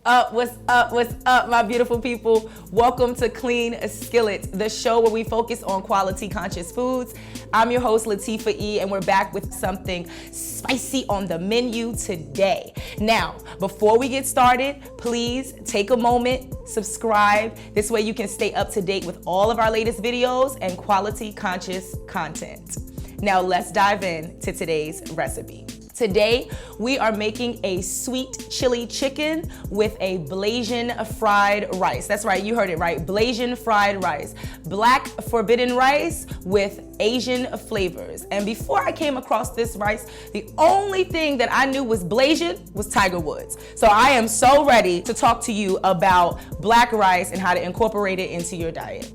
What's up, my beautiful people? Welcome to Clean Skillet, the show where we focus on quality conscious foods. I'm your host, Latifah E, and we're back with something spicy on the menu today. Now, before we get started, please take a moment, subscribe. This way you can stay up to date with all of our latest videos and quality conscious content. Now let's dive in to today's recipe. Today, we are making a sweet chili chicken with a Blaisian fried rice. That's right, you heard it right, Blaisian fried rice. Black forbidden rice with Asian flavors. And before I came across this rice, the only thing that I knew was Blaisian was Tiger Woods. So I am so ready to talk to you about black rice and how to incorporate it into your diet.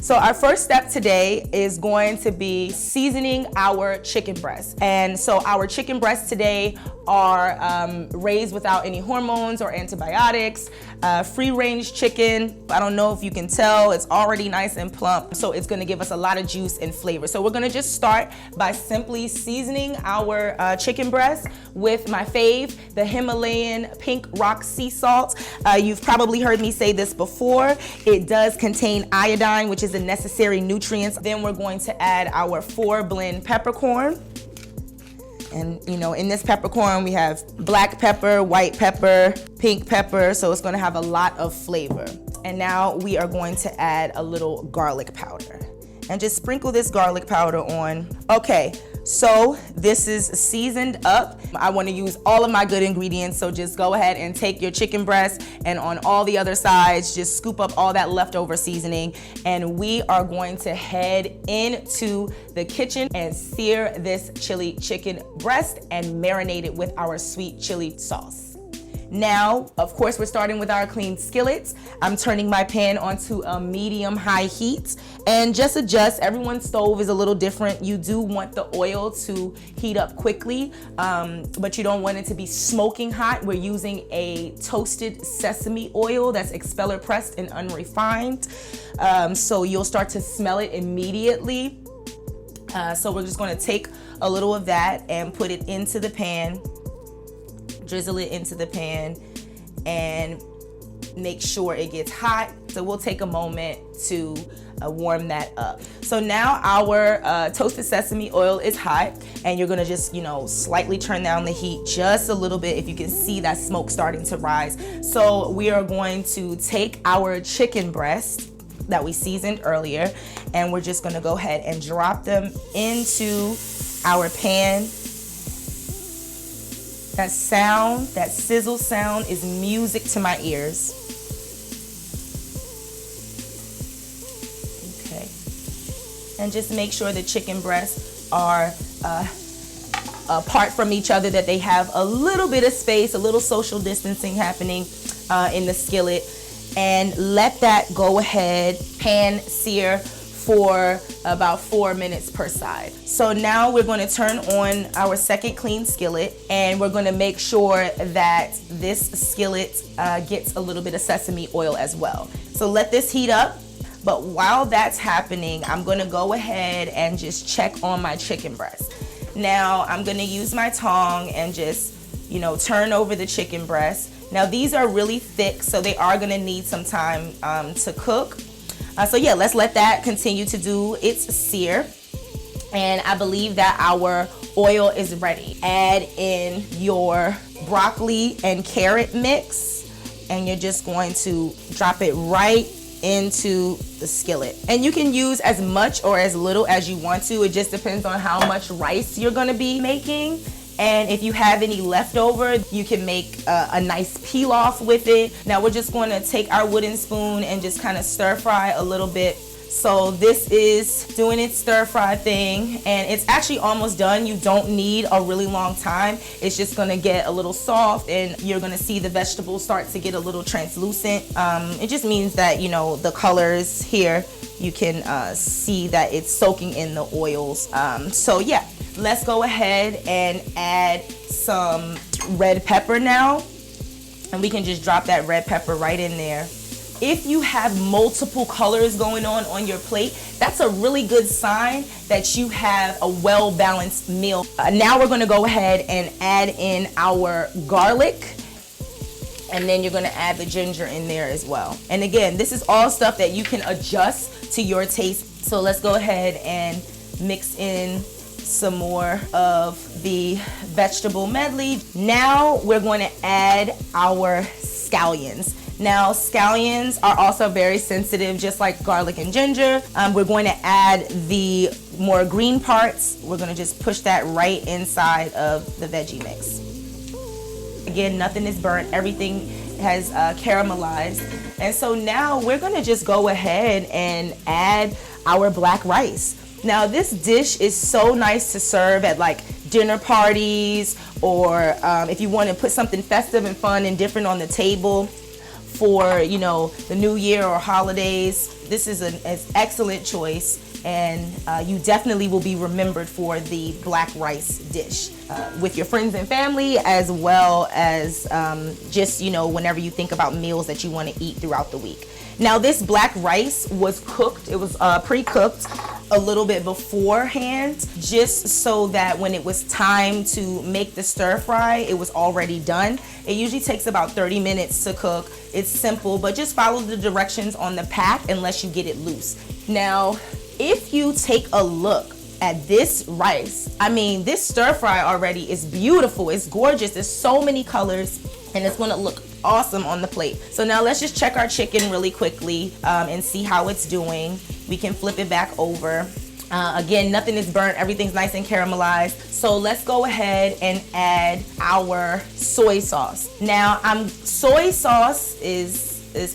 So our first step today is going to be seasoning our chicken breasts. And so our chicken breasts today are raised without any hormones or antibiotics, free-range chicken. I don't know if you can tell, it's already nice and plump, so it's gonna give us a lot of juice and flavor. So we're gonna just start by simply seasoning our chicken breast with my fave, the Himalayan pink rock sea salt. You've probably heard me say this before. It does contain iodine, which is a necessary nutrients. Then we're going to add our 4-blend peppercorn. And you know, in this peppercorn, we have black pepper, white pepper, pink pepper, so it's gonna have a lot of flavor. And now we are going to add a little garlic powder. And just sprinkle this garlic powder on. Okay, so this is seasoned up. I wanna use all of my good ingredients, so just go ahead and take your chicken breast and on all the other sides, just scoop up all that leftover seasoning. And we are going to head into the kitchen and sear this chili chicken breast and marinate it with our sweet chili sauce. Now, of course, we're starting with our clean skillets. I'm turning my pan onto a medium-high heat and just adjust. Everyone's stove is a little different. You do want the oil to heat up quickly, but you don't want it to be smoking hot. We're using a toasted sesame oil that's expeller pressed and unrefined. So you'll start to smell it immediately. So we're just gonna take a little of that and put it into the pan. Drizzle it into the pan and make sure it gets hot. So we'll take a moment to warm that up. So now our toasted sesame oil is hot, and you're gonna just, you know, slightly turn down the heat just a little bit if you can see that smoke starting to rise. So we are going to take our chicken breast that we seasoned earlier, and we're just gonna go ahead and drop them into our pan. That sound, that sizzle sound is music to my ears. Okay. And just make sure the chicken breasts are apart from each other, that they have a little bit of space, a little social distancing happening in the skillet. And let that go ahead, pan sear for about 4 minutes per side. So now we're going to turn on our second clean skillet, and we're going to make sure that this skillet gets a little bit of sesame oil as well. So let this heat up, but while that's happening, I'm going to go ahead and just check on my chicken breast. Now I'm going to use my tongue and just, you know, turn over the chicken breast. Now these are really thick, so they are going to need some time to cook. So yeah, let's let that continue to do its sear. And I believe that our oil is ready. Add in your broccoli and carrot mix, and you're just going to drop it right into the skillet. And you can use as much or as little as you want to. It just depends on how much rice you're gonna be making. And if you have any leftover, you can make a nice pilaf with it. Now we're just going to take our wooden spoon and just kind of stir fry a little bit. So this is doing its stir fry thing, and it's actually almost done. You don't need a really long time. It's just going to get a little soft, and you're going to see the vegetables start to get a little translucent. It just means that, you know, the colors here, you can see that it's soaking in the oils. So yeah, let's go ahead and add some red pepper now, and we can just drop that red pepper right in there. If you have multiple colors going on your plate, that's a really good sign that you have a well-balanced meal. Now we're gonna go ahead and add in our garlic And then you're gonna add the ginger in there as well. And again, this is all stuff that you can adjust to your taste. So let's go ahead and mix in some more of the vegetable medley. Now we're going to add our scallions. Now scallions are also very sensitive, just like garlic and ginger. We're going to add the more green parts. We're going to just push that right inside of the veggie mix. Again, nothing is burnt, everything has caramelized. And so now we're going to just go ahead and add our black rice. Now this dish is so nice to serve at like dinner parties, or if you want to put something festive and fun and different on the table for, you know, the new year or holidays. This is an excellent choice, and you definitely will be remembered for the black rice dish with your friends and family, as well as just, you know, whenever you think about meals that you want to eat throughout the week. Now this black rice was cooked, it was pre-cooked a little bit beforehand, just so that when it was time to make the stir fry, it was already done. It usually takes about 30 minutes to cook. It's simple, but just follow the directions on the pack unless you get it loose. Now, if you take a look at this rice, I mean, this stir fry already is beautiful, it's gorgeous, there's so many colors, and it's gonna look awesome on the plate. So now let's just check our chicken really quickly and see how it's doing. We can flip it back over. Again, nothing is burnt, everything's nice and caramelized. So let's go ahead and add our soy sauce. Now, soy sauce is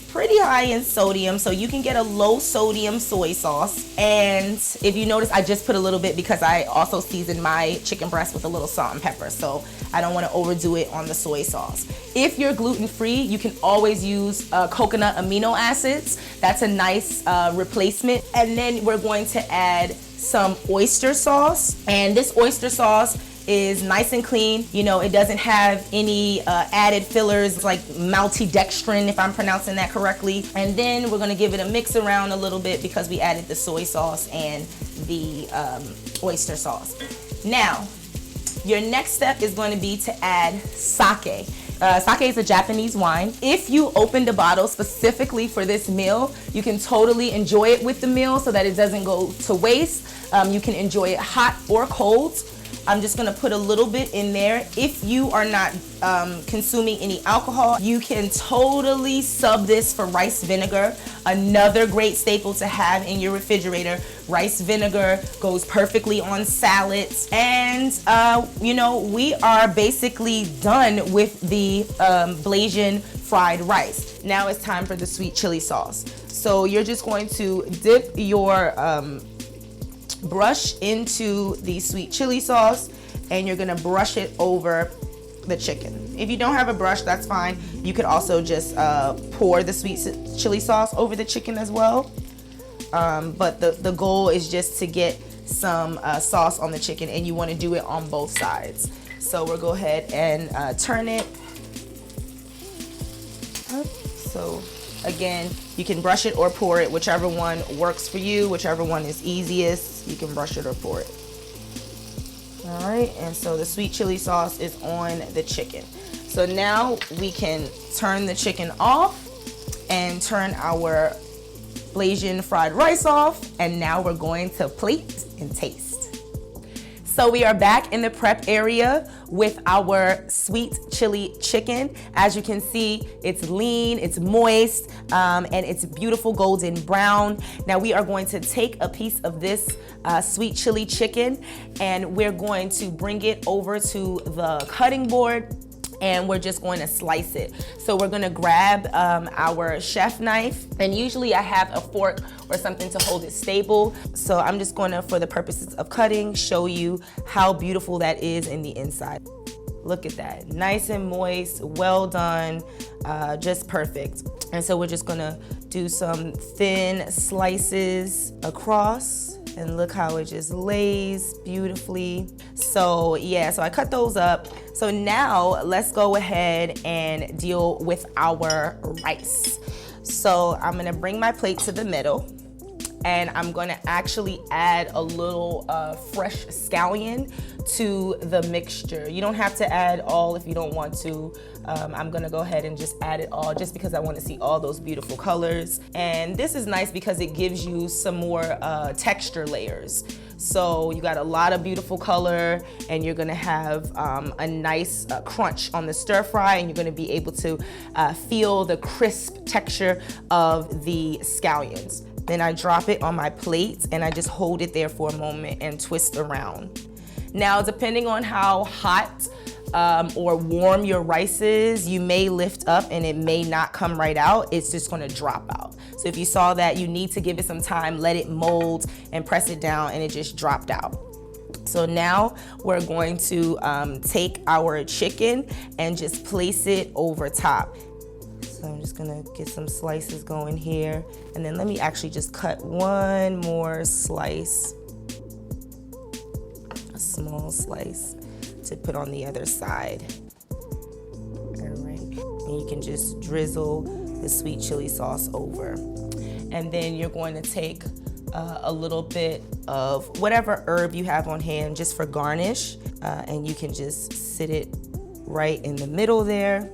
pretty high in sodium, so you can get a low sodium soy sauce. And if you notice, I just put a little bit because I also seasoned my chicken breast with a little salt and pepper, so I don't want to overdo it on the soy sauce. If you're gluten-free, you can always use coconut amino acids. That's a nice replacement. And then we're going to add some oyster sauce, and this oyster sauce is nice and clean. You know, it doesn't have any added fillers like maltodextrin, if I'm pronouncing that correctly. And then we're gonna give it a mix around a little bit because we added the soy sauce and the oyster sauce. Now, your next step is going to be to add sake. Sake is a Japanese wine. If you opened a bottle specifically for this meal, you can totally enjoy it with the meal so that it doesn't go to waste. You can enjoy it hot or cold. I'm just gonna put a little bit in there. If you are not consuming any alcohol, you can totally sub this for rice vinegar. Another great staple to have in your refrigerator. Rice vinegar goes perfectly on salads. And you know, we are basically done with the Blaisian fried rice. Now it's time for the sweet chili sauce. So you're just going to dip your brush into the sweet chili sauce, and you're gonna brush it over the chicken. If you don't have a brush, that's fine. You could also just pour the sweet chili sauce over the chicken as well. But the goal is just to get some sauce on the chicken, and you wanna do it on both sides. So we'll go ahead and turn it up. So again, you can brush it or pour it, whichever one works for you, whichever one is easiest. You can brush it or pour it. All right, and so the sweet chili sauce is on the chicken. So now we can turn the chicken off and turn our Blaisian fried rice off, and now we're going to plate and taste. So we are back in the prep area with our sweet chili chicken. As you can see, it's lean, it's moist, and it's beautiful golden brown. Now we are going to take a piece of this sweet chili chicken, and we're going to bring it over to the cutting board, and we're just going to slice it. So we're gonna grab our chef knife, and usually I have a fork or something to hold it stable. So I'm just gonna, for the purposes of cutting, show you how beautiful that is in the inside. Look at that, nice and moist, well done, just perfect. And so we're just gonna do some thin slices across, and look how it just lays beautifully. So yeah, so I cut those up. So now let's go ahead and deal with our rice. So I'm gonna bring my plate to the middle, and I'm gonna actually add a little fresh scallion to the mixture. You don't have to add all if you don't want to. I'm gonna go ahead and just add it all just because I want to see all those beautiful colors. And this is nice because it gives you some more texture layers. So you got a lot of beautiful color, and you're gonna have a nice crunch on the stir fry, and you're gonna be able to feel the crisp texture of the scallions. Then I drop it on my plate and I just hold it there for a moment and twist around. Now, depending on how hot or warm your rice is, you may lift up and it may not come right out. It's just gonna drop out. So if you saw that, you need to give it some time, let it mold and press it down, and it just dropped out. So now we're going to take our chicken and just place it over top. So I'm just gonna get some slices going here. And then let me actually just cut one more slice, a small slice to put on the other side. All right, and you can just drizzle the sweet chili sauce over. And then you're going to take a little bit of whatever herb you have on hand just for garnish. And you can just sit it right in the middle there.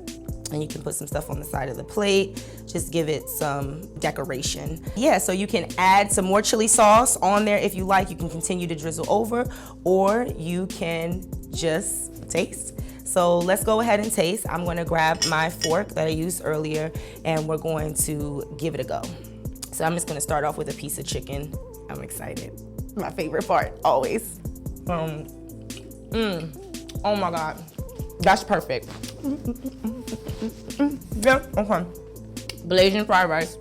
And you can put some stuff on the side of the plate, just give it some decoration. Yeah, so you can add some more chili sauce on there if you like. You can continue to drizzle over, or you can just taste. So let's go ahead and taste. I'm gonna grab my fork that I used earlier, and we're going to give it a go. So I'm just gonna start off with a piece of chicken. I'm excited. My favorite part, always. Oh my God, that's perfect. Yeah, okay. Blaisian Fried Rice.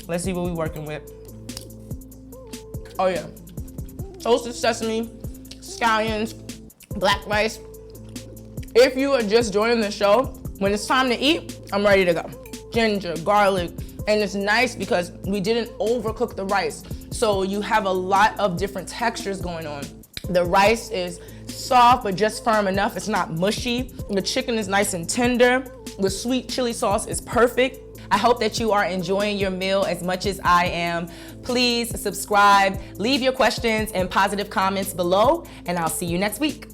Let's see what we're working with. Oh yeah. Toasted sesame, scallions, black rice. If you are just joining the show, when it's time to eat, I'm ready to go. Ginger, garlic, and it's nice because we didn't overcook the rice. So you have a lot of different textures going on. The rice is soft, but just firm enough. It's not mushy. The chicken is nice and tender. The sweet chili sauce is perfect. I hope that you are enjoying your meal as much as I am. Please subscribe, leave your questions and positive comments below, and I'll see you next week.